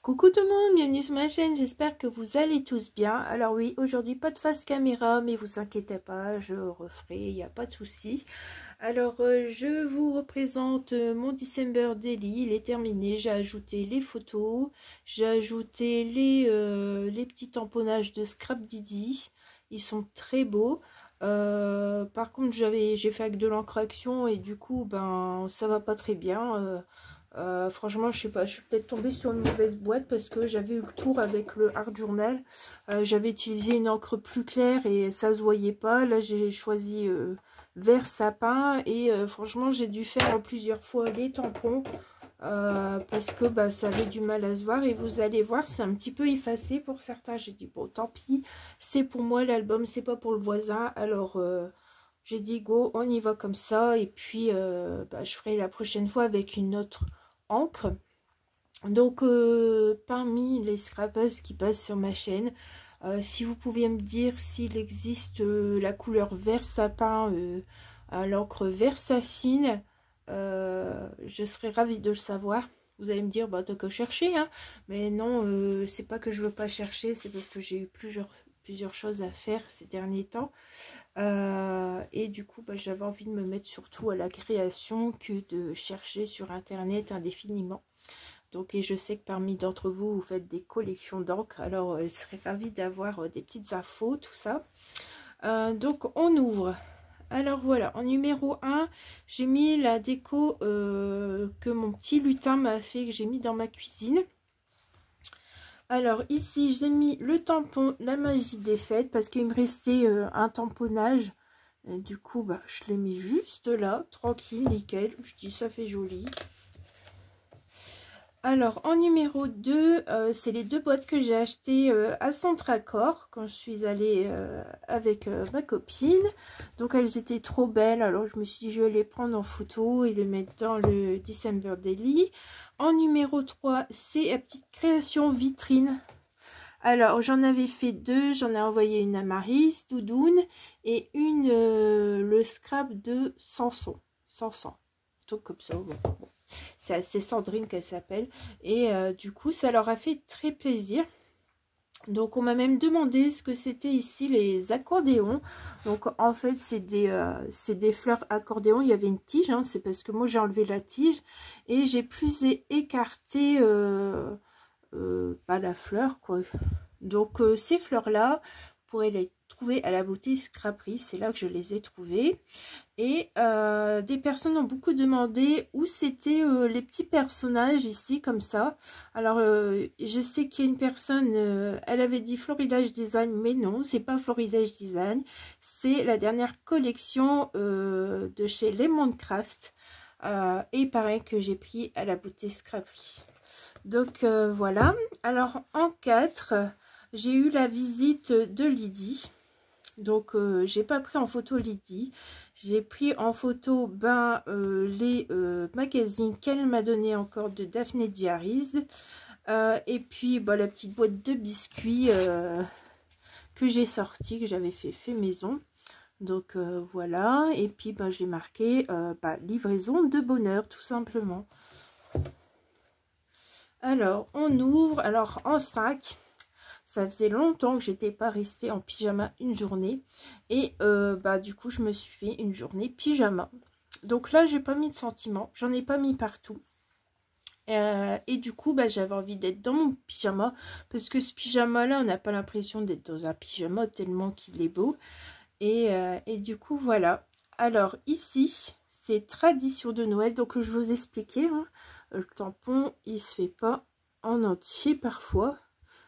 Coucou tout le monde, bienvenue sur ma chaîne, j'espère que vous allez tous bien. Alors oui, aujourd'hui pas de face caméra, mais vous inquiétez pas, je referai, il n'y a pas de souci. Alors je vous représente mon December Daily, il est terminé, j'ai ajouté les photos, j'ai ajouté les petits tamponnages de Scrap Didi, ils sont très beaux. Par contre j'ai fait avec de l'encre action et du coup ben ça va pas très bien. Franchement, je sais pas, je suis peut-être tombée sur une mauvaise boîte parce que j'avais eu le tour avec le Art Journal. J'avais utilisé une encre plus claire et ça se voyait pas. Là, j'ai choisi vert sapin et franchement, j'ai dû faire plusieurs fois les tampons parce que bah, ça avait du mal à se voir. Et vous allez voir, c'est un petit peu effacé pour certains. J'ai dit, bon, tant pis, c'est pour moi l'album, c'est pas pour le voisin. Alors... j'ai dit go, on y va comme ça et puis bah, je ferai la prochaine fois avec une autre encre. Donc parmi les scrappers qui passent sur ma chaîne, si vous pouviez me dire s'il existe la couleur vert sapin à l'encre vert saphine, je serais ravie de le savoir. Vous allez me dire bah t'as qu'à chercher hein, mais non, c'est pas que je veux pas chercher, c'est parce que j'ai eu plusieurs choses à faire ces derniers temps. Et du coup bah, j'avais envie de me mettre surtout à la création que de chercher sur internet indéfiniment. Donc et je sais que parmi d'entre vous vous faites des collections d'encre, alors je serais ravie d'avoir des petites infos, tout ça. Donc on ouvre. Alors voilà, en numéro 1 j'ai mis la déco que mon petit lutin m'a fait, que j'ai mis dans ma cuisine. Alors ici j'ai mis le tampon La Magie des Fêtes parce qu'il me restait un tamponnage. Et du coup bah, je l'ai mis juste là, tranquille, nickel. Je dis ça fait joli. Alors en numéro 2, c'est les deux boîtes que j'ai achetées à Centracor quand je suis allée avec ma copine. Donc elles étaient trop belles, alors je me suis dit je vais les prendre en photo et les mettre dans le December Daily. En numéro 3, c'est la petite création vitrine. Alors j'en avais fait deux, j'en ai envoyé une à Maryse, Doudoune, et une le scrap de Sanson, tout comme ça, bon. C'est Sandrine qu'elle s'appelle. Et du coup, ça leur a fait très plaisir. Donc, on m'a même demandé ce que c'était ici, les accordéons. Donc, en fait, c'est des fleurs accordéons. Il y avait une tige, hein, c'est parce que moi, j'ai enlevé la tige. Et j'ai plus écarté la fleur, quoi. Donc, ces fleurs-là, vous pourrez les trouver à la boutique Scraperie. C'est là que je les ai trouvées. Et des personnes ont beaucoup demandé où c'était les petits personnages ici, comme ça. Alors, je sais qu'il y a une personne, elle avait dit Florilège Design, mais non, c'est pas Florilège Design. C'est la dernière collection de chez Lemoncraft. Et pareil que j'ai pris à la boutique Scraperie. Donc, voilà. Alors, en 4, j'ai eu la visite de Lydie. Donc, j'ai pas pris en photo Lydie. J'ai pris en photo les magazines qu'elle m'a donné encore de Daphné Diaries. Et puis, la petite boîte de biscuits que j'ai sortie, que j'avais fait maison. Donc, voilà. Et puis, j'ai marqué livraison de bonheur, tout simplement. Alors, on ouvre. Alors, en 5... Ça faisait longtemps que j'étais pas restée en pyjama une journée. Et du coup, je me suis fait une journée pyjama. Donc là, j'ai pas mis de sentiments. J'en ai pas mis partout. Et du coup, j'avais envie d'être dans mon pyjama. Parce que ce pyjama-là, on n'a pas l'impression d'être dans un pyjama tellement qu'il est beau. Et du coup, voilà. Alors ici, c'est tradition de Noël. Donc je vous expliquais, hein, le tampon, il se fait pas en entier parfois.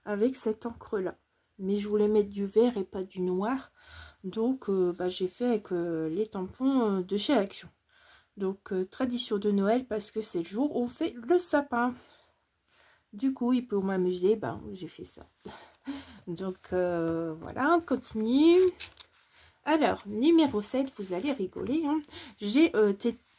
Avec cette encre là, mais je voulais mettre du vert et pas du noir, donc j'ai fait avec les tampons de chez Action. Donc tradition de Noël parce que c'est le jour où on fait le sapin. Du coup, et pour m'amuser, j'ai fait ça. Donc voilà, on continue. Alors numéro 7, vous allez rigoler, hein. J'ai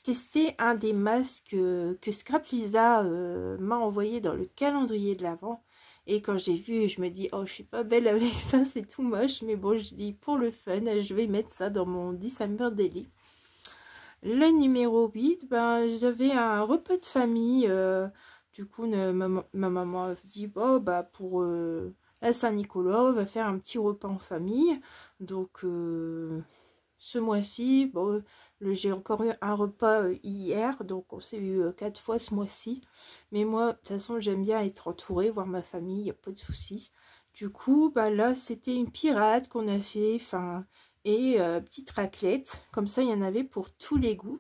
testé un des masques que Scrap Lisa m'a envoyé dans le calendrier de l'Avent. Et quand j'ai vu, je me dis, oh, je suis pas belle avec ça, c'est tout moche. Mais bon, je dis, pour le fun, je vais mettre ça dans mon December Daily. Le numéro 8, j'avais un repas de famille Du coup, ma maman dit, bon, bah, pour la Saint-Nicolas, on va faire un petit repas en famille. Donc, ce mois-ci, bon, j'ai encore eu un repas hier, donc on s'est eu 4 fois ce mois-ci. Mais moi, de toute façon, j'aime bien être entourée, voir ma famille, il n'y a pas de souci. Du coup, bah là, c'était une pirate qu'on a fait, enfin, et petite raclette. Comme ça, il y en avait pour tous les goûts.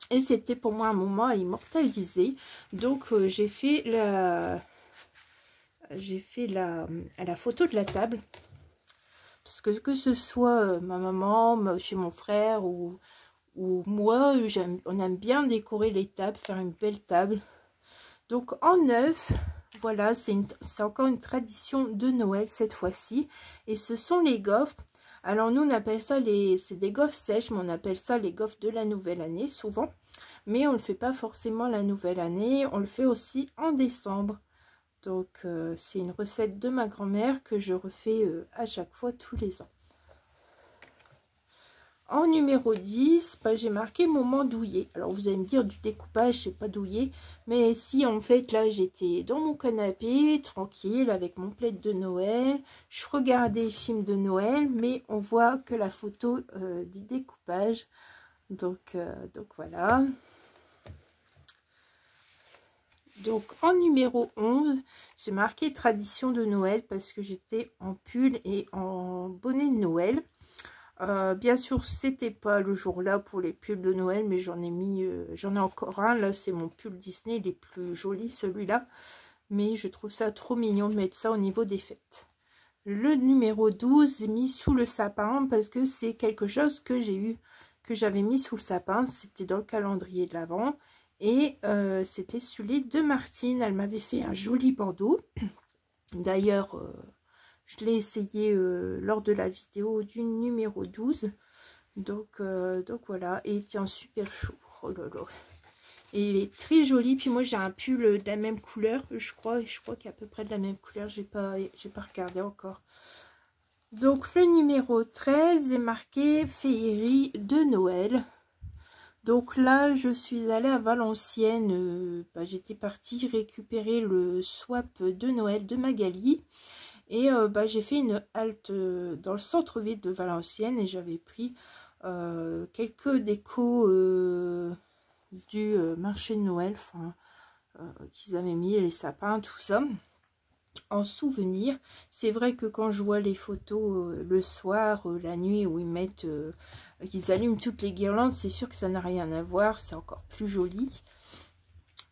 Et c'était pour moi un moment à immortaliser. Donc, j'ai fait la photo de la table. Parce que ce soit ma maman, chez mon frère ou moi, on aime bien décorer les tables, faire une belle table. Donc en neuf, voilà, c'est encore une tradition de Noël cette fois-ci. Et ce sont les gaufres. Alors nous on appelle ça c'est des gaufres sèches, mais on appelle ça les gaufres de la nouvelle année souvent. Mais on ne le fait pas forcément la nouvelle année, on le fait aussi en décembre. Donc c'est une recette de ma grand-mère que je refais à chaque fois tous les ans. En numéro 10, bah, j'ai marqué moment douillet. Alors vous allez me dire du découpage, c'est pas douillet. Mais si en fait là j'étais dans mon canapé, tranquille, avec mon plaid de Noël. Je regardais film de Noël, mais on voit que la photo du découpage. Donc voilà. Donc en numéro 11, j'ai marqué tradition de Noël parce que j'étais en pull et en bonnet de Noël. Bien sûr, c'était pas le jour-là pour les pulls de Noël, mais j'en ai encore un. Là, c'est mon pull Disney, il est plus joli celui-là. Mais je trouve ça trop mignon de mettre ça au niveau des fêtes. Le numéro 12, mis sous le sapin, parce que c'est quelque chose que j'avais mis sous le sapin. C'était dans le calendrier de l'Avent. Et c'était celui de Martine. Elle m'avait fait un joli bandeau. D'ailleurs, je l'ai essayé lors de la vidéo du numéro 12. Donc voilà. Et il tient super chaud. Oh là là. Et il est très joli. Puis moi, j'ai un pull de la même couleur, je crois. Je crois qu'il est à peu près de la même couleur. J'ai pas regardé encore. Donc, le numéro 13 est marqué féerie de Noël. Donc là, je suis allée à Valenciennes. J'étais partie récupérer le swap de Noël de Magali. Et j'ai fait une halte dans le centre-ville de Valenciennes. Et j'avais pris quelques décos du marché de Noël. Enfin, qu'ils avaient mis, les sapins, tout ça. En souvenir. C'est vrai que quand je vois les photos le soir, la nuit, où ils mettent, qu'ils allument toutes les guirlandes, c'est sûr que ça n'a rien à voir, c'est encore plus joli.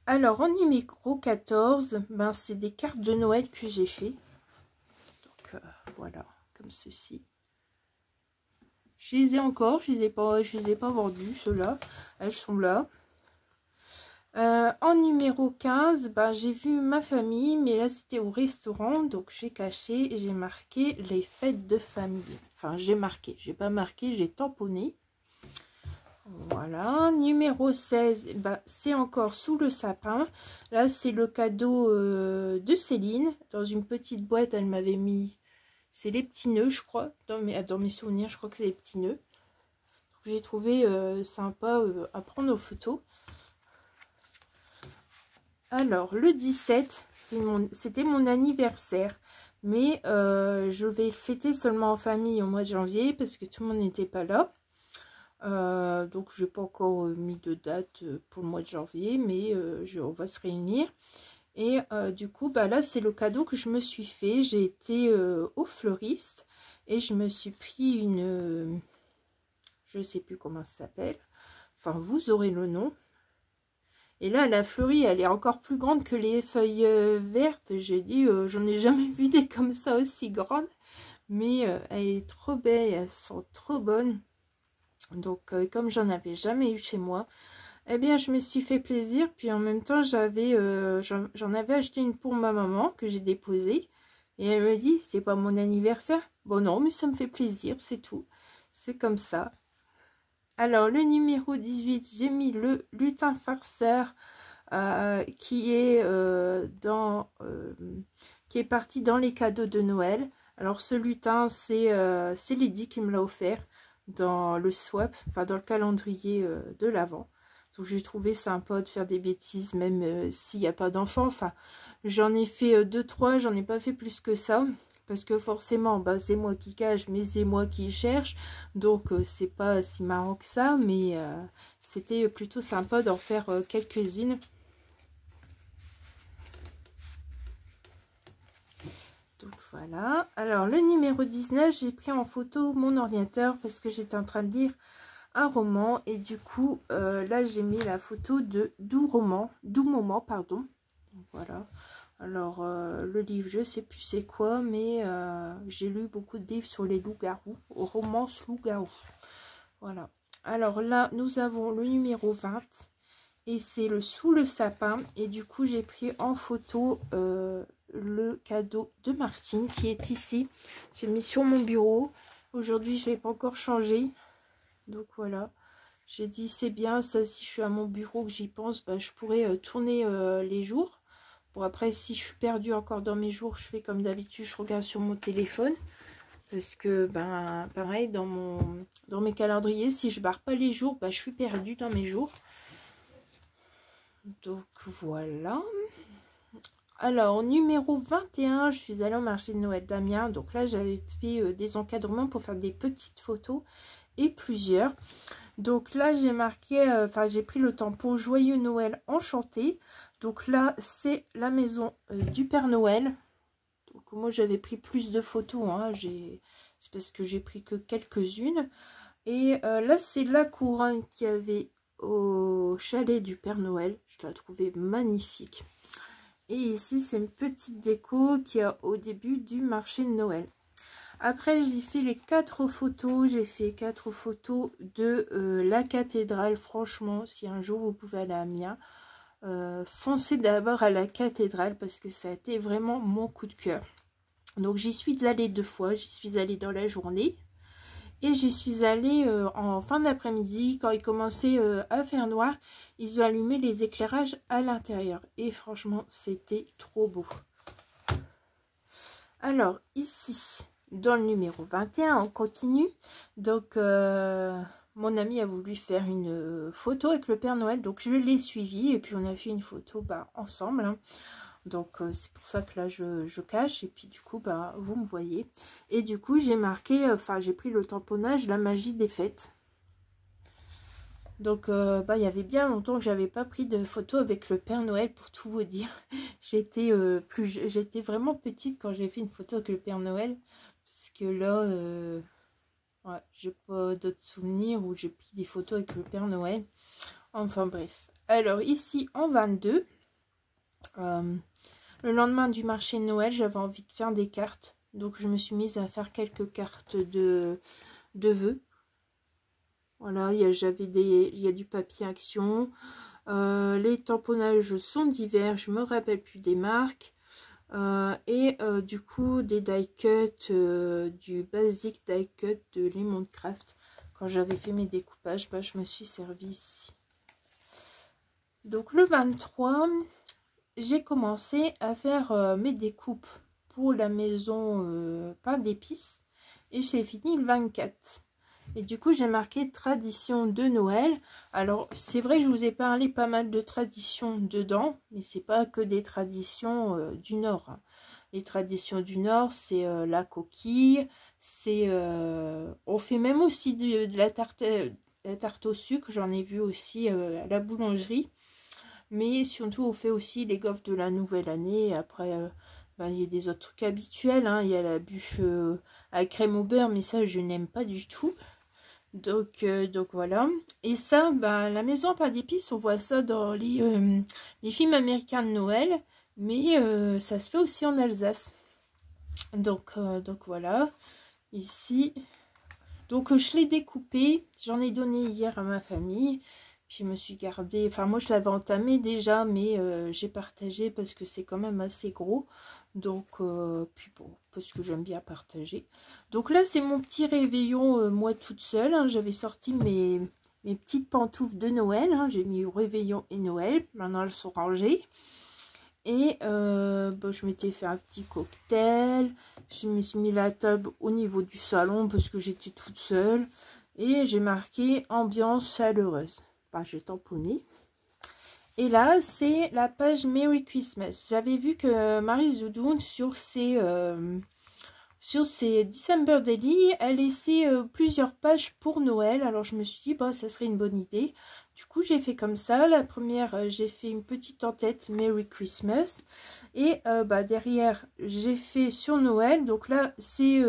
Alors, en numéro 14, ben, c'est des cartes de Noël que j'ai fait. Donc, voilà, comme ceci. Je les ai encore, je les ai pas vendues, ceux-là. Elles sont là. En numéro 15, j'ai vu ma famille, mais là c'était au restaurant, donc j'ai caché, j'ai marqué les fêtes de famille. Enfin, j'ai pas marqué, j'ai tamponné. Voilà, numéro 16, c'est encore sous le sapin. Là, c'est le cadeau de Céline. Dans une petite boîte, elle m'avait mis, c'est les petits nœuds, je crois. Dans mes souvenirs, je crois que c'est les petits nœuds. J'ai trouvé sympa à prendre aux photos. Alors, le 17, c'était mon anniversaire. Mais je vais le fêter seulement en famille au mois de janvier parce que tout le monde n'était pas là. Donc, je n'ai pas encore mis de date pour le mois de janvier, mais on va se réunir. Et du coup, là, c'est le cadeau que je me suis fait. J'ai été au fleuriste et je me suis pris une... je ne sais plus comment ça s'appelle. Enfin, vous aurez le nom. Et là, la fleurie, elle est encore plus grande que les feuilles vertes. J'ai dit, j'en ai jamais vu des comme ça aussi grandes. Mais elle est trop belle, elles sont trop bonnes. Donc, comme j'en avais jamais eu chez moi, eh bien, je me suis fait plaisir. Puis en même temps, j'en avais acheté une pour ma maman que j'ai déposée. Et elle me dit, c'est pas mon anniversaire. Bon, non, mais ça me fait plaisir, c'est tout. C'est comme ça. Alors, le numéro 18, j'ai mis le lutin farceur qui est parti dans les cadeaux de Noël. Alors, ce lutin, c'est Lydie qui me l'a offert dans le swap, enfin dans le calendrier de l'Avent. Donc j'ai trouvé sympa de faire des bêtises, même s'il n'y a pas d'enfants. Enfin, j'en ai fait 2-3, j'en ai pas fait plus que ça. Parce que forcément, bah, c'est moi qui cache, mais c'est moi qui cherche. Donc c'est pas si marrant que ça, mais c'était plutôt sympa d'en faire quelques-unes. Donc voilà. Alors le numéro 19, j'ai pris en photo mon ordinateur parce que j'étais en train de lire un roman. Et du coup, là j'ai mis la photo de Doux Moment, pardon. Donc, voilà. Alors le livre, je sais plus c'est quoi, mais j'ai lu beaucoup de livres sur les loups-garous, romances loups-garous. Voilà. Alors là, nous avons le numéro 20. Et c'est le Sous le sapin. Et du coup, j'ai pris en photo le cadeau de Martine qui est ici. J'ai mis sur mon bureau. Aujourd'hui, je ne l'ai pas encore changé. Donc voilà. J'ai dit, c'est bien ça, si je suis à mon bureau que j'y pense, bah, je pourrais tourner les jours. Bon, après, si je suis perdue encore dans mes jours, je fais comme d'habitude, je regarde sur mon téléphone. Parce que, ben, pareil, dans mes calendriers, si je barre pas les jours, bah, je suis perdue dans mes jours. Donc voilà. Alors numéro 21, je suis allée au marché de Noël d'Amiens. Donc là j'avais fait des encadrements pour faire des petites photos et plusieurs. Donc là j'ai marqué, j'ai pris le temps pour Joyeux Noël enchanté. Donc là c'est la maison du Père Noël. Donc moi j'avais pris plus de photos, hein. C'est parce que j'ai pris que quelques-unes. Et là c'est la couronne qui avait au chalet du Père Noël. Je la trouvais magnifique. Et ici, c'est une petite déco qui a au début du marché de Noël. Après, j'ai fait les 4 photos. J'ai fait 4 photos de la cathédrale. Franchement, si un jour vous pouvez aller à Amiens, foncez d'abord à la cathédrale parce que ça a été vraiment mon coup de cœur. Donc, j'y suis allée 2 fois. J'y suis allée dans la journée. Et j'y suis allée en fin d'après-midi, quand il commençait à faire noir, ils ont allumé les éclairages à l'intérieur. Et franchement, c'était trop beau. Alors, ici, dans le numéro 21, on continue. Donc, mon ami a voulu faire une photo avec le Père Noël. Donc, je l'ai suivi et puis on a fait une photo ensemble, hein. Donc c'est pour ça que là je cache, et puis du coup bah vous me voyez. Et du coup j'ai marqué, j'ai pris le tamponnage la magie des fêtes. Donc il y avait bien longtemps que j'avais pas pris de photo avec le Père Noël, pour tout vous dire. J'étais vraiment petite quand j'ai fait une photo avec le Père Noël, parce que là ouais, j'ai pas d'autres souvenirs où j'ai pris des photos avec le Père Noël. Enfin bref. Alors ici en 22, le lendemain du marché de Noël, j'avais envie de faire des cartes. Donc, je me suis mise à faire quelques cartes de vœux. Voilà, il y a du papier action. Les tamponnages sont divers. Je me rappelle plus des marques. Du coup, des die cut, du basic die cut de Lemon Craft. Quand j'avais fait mes découpages, je me suis servi ici. Donc, le 23... j'ai commencé à faire mes découpes pour la maison pain d'épices et j'ai fini le 24. Et du coup, j'ai marqué tradition de Noël. Alors, c'est vrai que je vous ai parlé pas mal de traditions dedans, mais c'est pas que des traditions du Nord, hein. Les traditions du Nord, c'est la coquille, c'est on fait même aussi de la tarte au sucre, j'en ai vu aussi à la boulangerie. Mais surtout, on fait aussi les gaufres de la nouvelle année. Après, il y a des autres trucs habituels, hein. Il y a la bûche à crème au beurre, mais ça, je n'aime pas du tout. Donc voilà. Et ça, la maison pain d'épices, on voit ça dans les films américains de Noël. Mais ça se fait aussi en Alsace. Donc voilà. Ici. Donc je l'ai découpé. J'en ai donné hier à ma famille. Puis je me suis gardé, enfin moi je l'avais entamé déjà, mais j'ai partagé parce que c'est quand même assez gros. Donc, puis bon, parce que j'aime bien partager. Donc là c'est mon petit réveillon, moi toute seule, hein. J'avais sorti mes petites pantoufles de Noël, hein. J'ai mis réveillon et Noël, maintenant elles sont rangées. Et je m'étais fait un petit cocktail, je me suis mis la table au niveau du salon parce que j'étais toute seule. Et j'ai marqué ambiance chaleureuse. Enfin, j'ai tamponné. Et là, c'est la page Merry Christmas. J'avais vu que Marie Zoudoun, sur ses December Daily, elle laissait plusieurs pages pour Noël. Alors, je me suis dit, bah, ça serait une bonne idée. Du coup, j'ai fait comme ça. La première, j'ai fait une petite en-tête Merry Christmas. Et bah, derrière, j'ai fait sur Noël. Donc là, c'est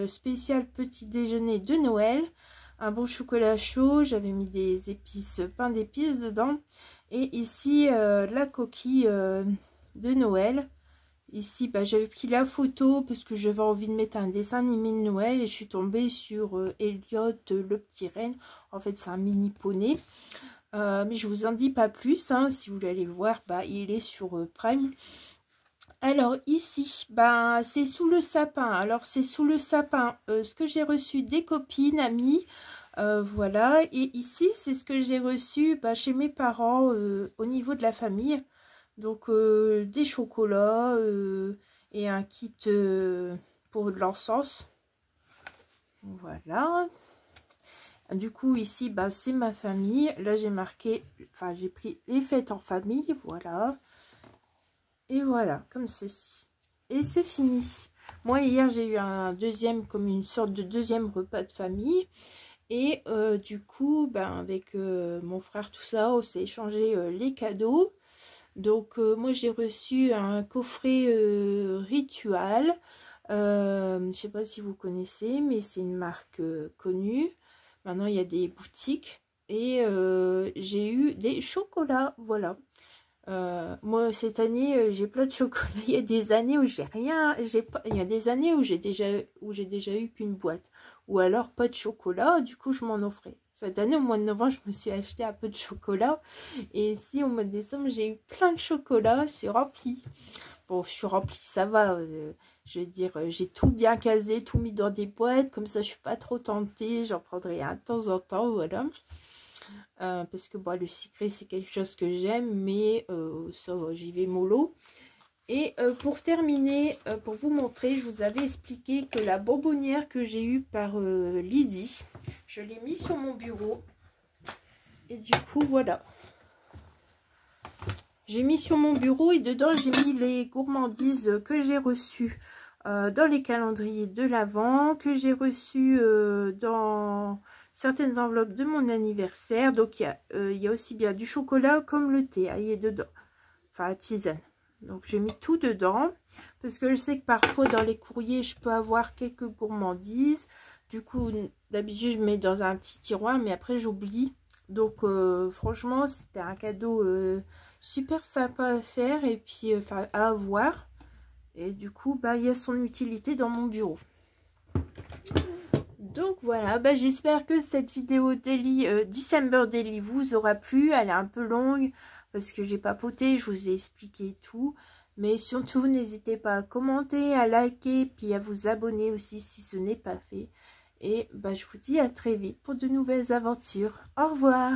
spécial petit déjeuner de Noël. Un bon chocolat chaud. J'avais mis des épices, pain d'épices dedans. Et ici, la coquille de Noël. Ici, bah, j'avais pris la photo parce que j'avais envie de mettre un dessin animé de Noël. Et je suis tombée sur Elliot, le petit renne. En fait, c'est un mini poney. Mais je vous en dis pas plus. Hein. Si vous voulez aller le voir, bah, il est sur Prime. Alors ici, bah, c'est sous le sapin. Alors c'est sous le sapin ce que j'ai reçu des copines, amis. Voilà, et ici c'est ce que j'ai reçu bah, chez mes parents au niveau de la famille. Donc des chocolats et un kit pour de l'encens. Voilà. Du coup ici bah, c'est ma famille. Là j'ai marqué, enfin j'ai pris les fêtes en famille, voilà. Et voilà, comme ceci. Et c'est fini. Moi hier j'ai eu un deuxième, comme une sorte de deuxième repas de famille. Et du coup, ben, avec mon frère, tout ça, on s'est échangé les cadeaux. Donc, moi, j'ai reçu un coffret Ritual. Je ne sais pas si vous connaissez, mais c'est une marque connue. Maintenant, il y a des boutiques. Et j'ai eu des chocolats, voilà. Moi, cette année, j'ai plein de chocolats. Il y a des années où j'ai rien. Il y a des années où j'ai déjà eu qu'une boîte. Ou alors pas de chocolat, du coup je m'en offrais. Cette année, au mois de novembre, je me suis acheté un peu de chocolat. Et ici, au mois de décembre, j'ai eu plein de chocolat, je suis remplie. Bon, je suis remplie, ça va. Je veux dire, j'ai tout bien casé, tout mis dans des boîtes. Comme ça, je suis pas trop tentée. J'en prendrai un de temps en temps, voilà. Parce que bon, le sucré, c'est quelque chose que j'aime. Mais ça, j'y vais mollo. Et pour terminer, pour vous montrer, je vous avais expliqué que la bonbonnière que j'ai eue par Lydie, je l'ai mis sur mon bureau. Et du coup, voilà. J'ai mis sur mon bureau et dedans, j'ai mis les gourmandises que j'ai reçues dans les calendriers de l'Avent, que j'ai reçues dans certaines enveloppes de mon anniversaire. Donc, il y a aussi bien du chocolat comme le thé, il est dedans. Enfin, la tisane. Donc j'ai mis tout dedans parce que je sais que parfois dans les courriers je peux avoir quelques gourmandises. Du coup d'habitude je mets dans un petit tiroir mais après j'oublie. Donc franchement c'était un cadeau super sympa à faire et puis enfin à avoir. Et du coup bah il y a son utilité dans mon bureau. Donc voilà, bah, j'espère que cette vidéo daily, December Daily vous aura plu. Elle est un peu longue parce que j'ai papoté, je vous ai expliqué tout. Mais surtout, n'hésitez pas à commenter, à liker, puis à vous abonner aussi si ce n'est pas fait. Et bah, je vous dis à très vite pour de nouvelles aventures. Au revoir!